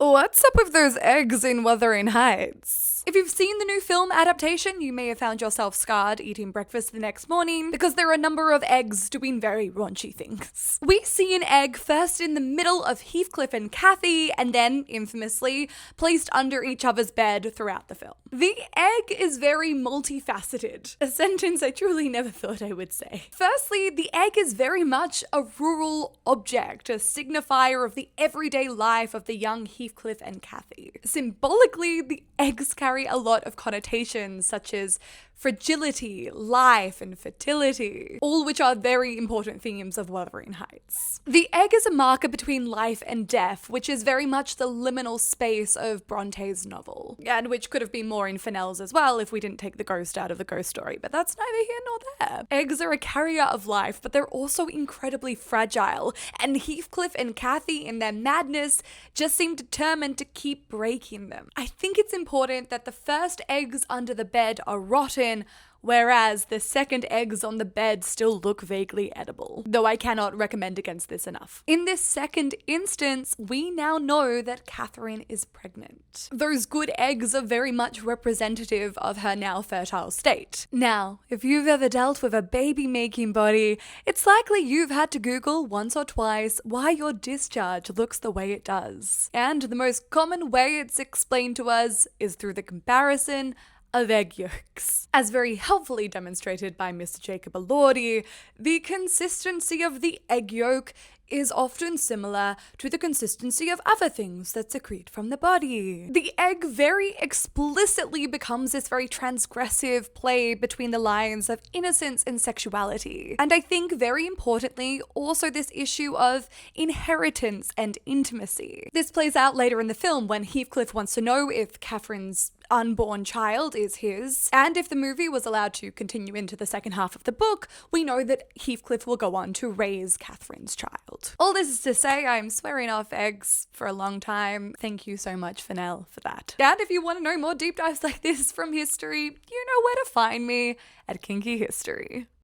What's up with those eggs in Wuthering Heights? If you've seen the new film adaptation, you may have found yourself scarred eating breakfast the next morning because there are a number of eggs doing very raunchy things. We see an egg first in the middle of Heathcliff and Cathy, and then, infamously, placed under each other's bed throughout the film. The egg is very multifaceted, a sentence I truly never thought I would say. Firstly, the egg is very much a rural object, a signifier of the everyday life of the young Heathcliff and Cathy. Symbolically, the eggs carry a lot of connotations such as fragility, life, and fertility, all which are very important themes of Wuthering Heights. The egg is a marker between life and death, which is very much the liminal space of Bronte's novel, and which could have been more in Fennell's as well if we didn't take the ghost out of the ghost story, but that's neither here nor there. Eggs are a carrier of life, but they're also incredibly fragile, and Heathcliff and Cathy, in their madness, just seem determined to keep breaking them. I think it's important that the first eggs under the bed are rotten, whereas the second eggs on the bed still look vaguely edible, though I cannot recommend against this enough. In this second instance, we now know that Catherine is pregnant. Those good eggs are very much representative of her now fertile state. Now, if you've ever dealt with a baby-making body, it's likely you've had to Google once or twice why your discharge looks the way it does. And the most common way it's explained to us is through the comparison of egg yolks. As very helpfully demonstrated by Mr. Jacob Elordi, the consistency of the egg yolk is often similar to the consistency of other things that secrete from the body. The egg very explicitly becomes this very transgressive play between the lines of innocence and sexuality. And I think very importantly, also this issue of inheritance and intimacy. This plays out later in the film when Heathcliff wants to know if Catherine's unborn child is his, and if the movie was allowed to continue into the second half of the book, we know that Heathcliff will go on to raise Catherine's child. All this is to say, I'm swearing off eggs for a long time. Thank you so much, Fennell, for that. And if you want to know more deep dives like this from history, you know where to find me at Kinky History.